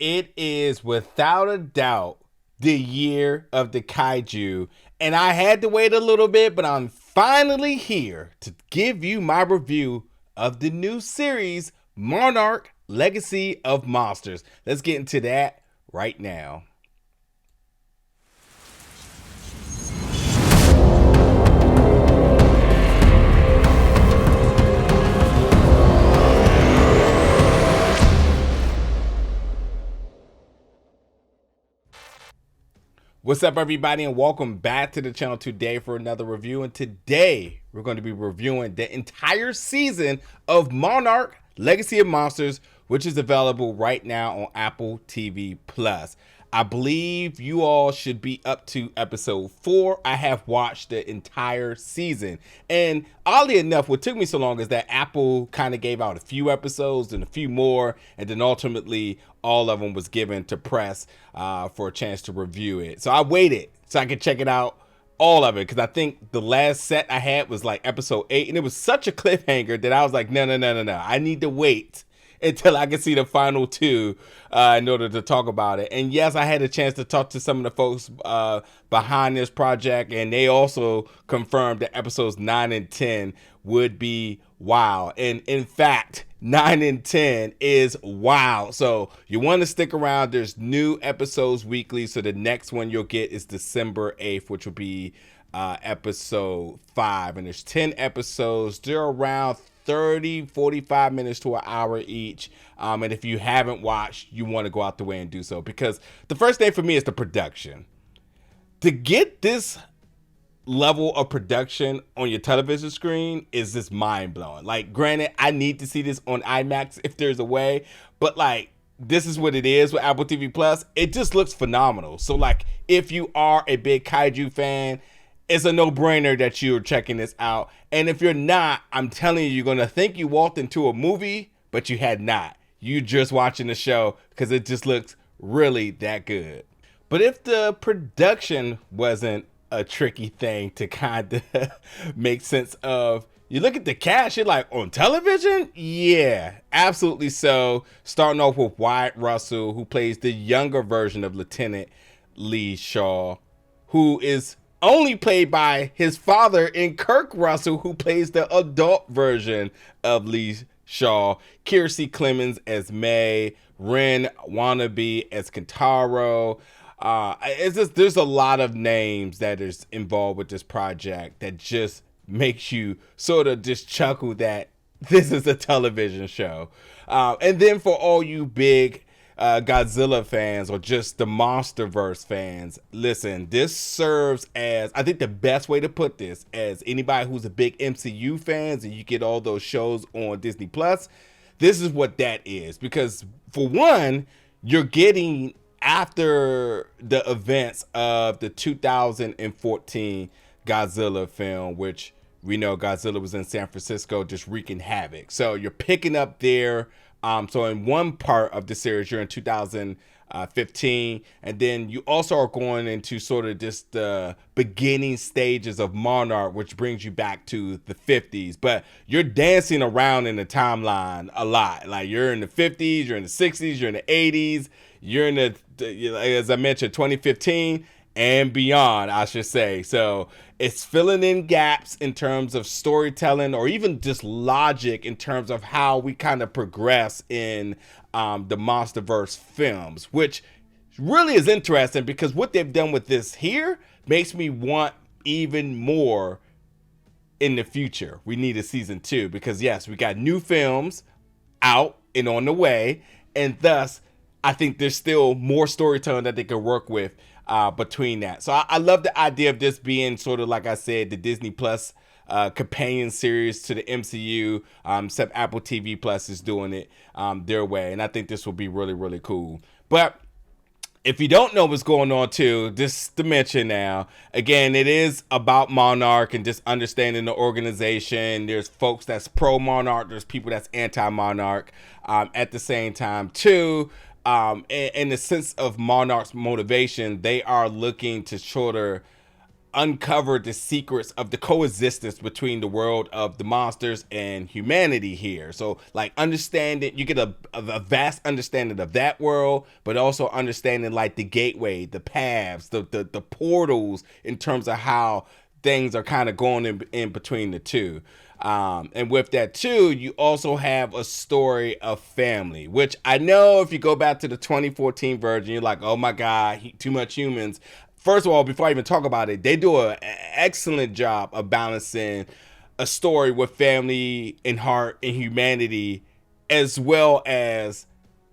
It is without a doubt the year of the kaiju, and I had to wait a little bit, but I'm finally here to give you my review of the new series, Monarch Legacy of Monsters. Let's get into that right now. What's up, everybody, and welcome back to the channel today for another review. And today we're going to be reviewing the entire season of Monarch Legacy of Monsters, which is available right now on Apple TV Plus. I believe you all should be up to episode 4. I have watched the entire season, and oddly enough, what took me so long is that Apple kind of gave out a few episodes and a few more, and then ultimately all of them was given to press for a chance to review it. So I waited so I could check it out, all of it, because I think the last set I had was like episode 8, and it was such a cliffhanger that I was like, no, I need to wait until I can see the final 2 in order to talk about it. And yes, I had a chance to talk to some of the folks behind this project, and they also confirmed that episodes 9 and 10 would be wild. And in fact, 9 and 10 is wild. So you want to stick around. There's new episodes weekly. So the next one you'll get is December 8th, which will be episode 5. And there's 10 episodes. They're around 45 minutes to an hour each. And if you haven't watched, you want to go out the way and do so, because the first thing for me is the production. To get this level of production on your television screen is just mind-blowing. Like, granted, I need to see this on IMAX if there's a way, but like, this is what it is with Apple TV Plus. It just looks phenomenal. So like, if you are a big kaiju fan, it's a no-brainer that you're checking this out. And if you're not, I'm telling you, you're going to think you walked into a movie, but you had not. You just watching the show because it just looks really that good. But if the production wasn't a tricky thing to kind of make sense of, you look at the cast, you're like, on television? Yeah, absolutely so. Starting off with Wyatt Russell, who plays the younger version of Lieutenant Lee Shaw, who is only played by his father in Kirk Russell, who plays the adult version of Lee Shaw. Kiersey Clemens as May, Ren Wannabe as Kentaro. It's just, there's a lot of names that is involved with this project that just makes you sort of just chuckle that this is a television show. And then for all you big Godzilla fans or just the Monsterverse fans, listen, this serves as, I think the best way to put this, as anybody who's a big MCU fans and you get all those shows on Disney Plus, this is what that is. Because for one, you're getting after the events of the 2014 Godzilla film, which we know Godzilla was in San Francisco just wreaking havoc. So you're picking up there. So in one part of the series, you're in 2015, and then you also are going into sort of just the beginning stages of Monarch, which brings you back to the 50s. But you're dancing around in the timeline a lot. Like, you're in the 50s, you're in the 60s, you're in the 80s, you're in the, as I mentioned, 2015 and beyond, I should say. So it's filling in gaps in terms of storytelling, or even just logic in terms of how we kind of progress in the Monsterverse films, which really is interesting, because what they've done with this here makes me want even more in the future. We need a season 2, because yes, we got new films out and on the way, and thus I think there's still more storytelling that they can work with between that. So I love the idea of this being sort of, like I said, the Disney Plus companion series to the MCU, except Apple TV Plus is doing it their way. And I think this will be really, really cool. But if you don't know what's going on too, just to mention now, again, it is about Monarch and just understanding the organization. There's folks that's pro-Monarch. There's people that's anti-Monarch at the same time too. In the sense of Monarch's motivation, they are looking to sort of uncover the secrets of the coexistence between the world of the monsters and humanity here. So like understanding, you get a vast understanding of that world, but also understanding like the gateway, the paths, the portals in terms of how things are kind of going in between the two. And with that too, you also have a story of family, which I know if you go back to the 2014 version, you're like, oh my God, too much humans. First of all, before I even talk about it, they do an excellent job of balancing a story with family and heart and humanity, as well as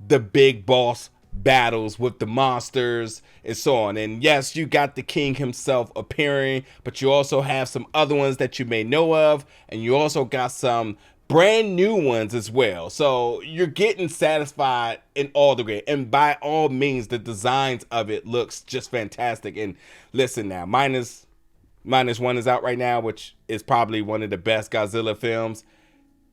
the big boss battles with the monsters and so on. And yes, you got the king himself appearing, but you also have some other ones that you may know of, and you also got some brand new ones as well. So you're getting satisfied in all the way, and by all means the designs of it looks just fantastic. And listen, now minus one is out right now, which is probably one of the best Godzilla films.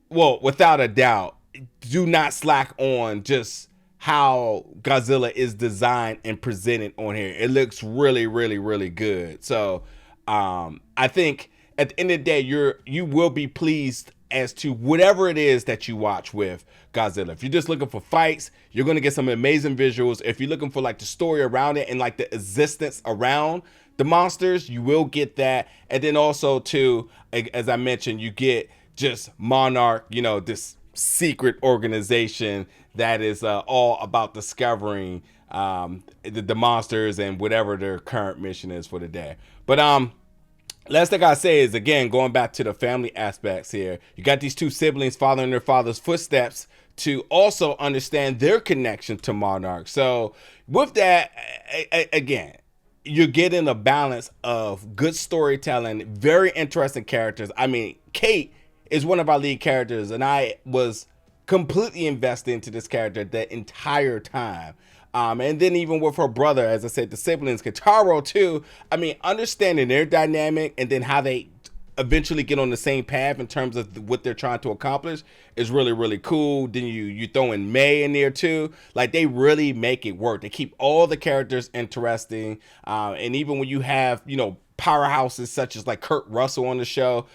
Well, without a doubt, do not slack on just how Godzilla is designed and presented on here. It looks really, really, really good. So I think at the end of the day, you will be pleased as to whatever it is that you watch with Godzilla. If you're just looking for fights, you're going to get some amazing visuals. If you're looking for like the story around it and like the existence around the monsters, you will get that. And then also too, as I mentioned, you get just Monarch, you know, this secret organization that is all about discovering the monsters and whatever their current mission is for the day. But last thing I say is, again, going back to the family aspects here, you got these two siblings following their father's footsteps to also understand their connection to Monarch. So with that, again, you're getting a balance of good storytelling, very interesting characters. I mean, Kate is one of our lead characters, and I was completely invested into this character the entire time. And then even with her brother, as I said, the siblings, Kataro too. I mean, understanding their dynamic and then how they eventually get on the same path in terms of what they're trying to accomplish is really, really cool. Then you throw in May in there too. Like, they really make it work. They keep all the characters interesting. And even when you have, you know, powerhouses such as like Kurt Russell on the show,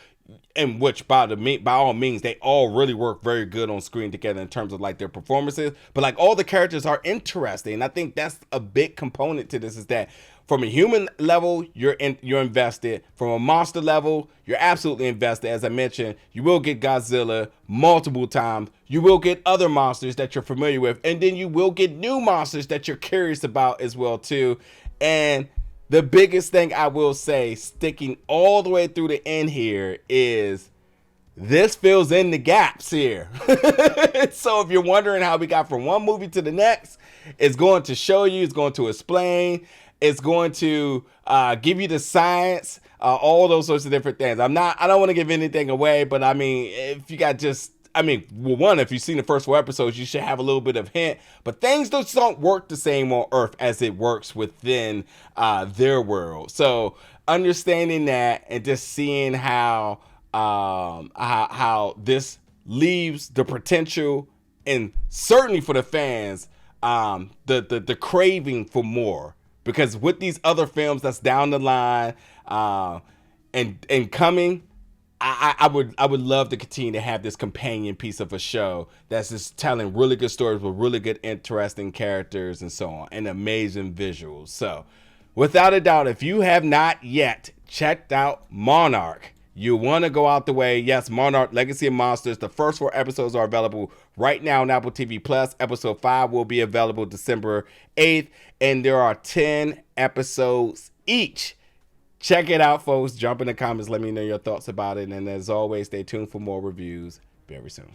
and which by all means they all really work very good on screen together in terms of like their performances, but like all the characters are interesting. And I think that's a big component to this, is that from a human level you're invested, from a monster level you're absolutely invested. As I mentioned, you will get Godzilla multiple times, you will get other monsters that you're familiar with, and then you will get new monsters that you're curious about as well too. And the biggest thing I will say, sticking all the way through the end here, is this fills in the gaps here. So if you're wondering how we got from one movie to the next, it's going to show you, it's going to explain, it's going to give you the science, all those sorts of different things. I don't want to give anything away, but I mean, if you got one, if you've seen the first 4 episodes, you should have a little bit of hint, but things just don't work the same on Earth as it works within their world. So understanding that and just seeing how this leaves the potential, and certainly for the fans, the craving for more, because with these other films that's down the line and coming, I would love to continue to have this companion piece of a show that's just telling really good stories with really good, interesting characters and so on, and amazing visuals. So without a doubt, if you have not yet checked out Monarch, you want to go out the way. Yes, Monarch Legacy of Monsters. The first 4 episodes are available right now on Apple TV Plus. Episode 5 will be available December 8th, and there are 10 episodes each. Check it out, folks. Jump in the comments. Let me know your thoughts about it. And as always, stay tuned for more reviews very soon.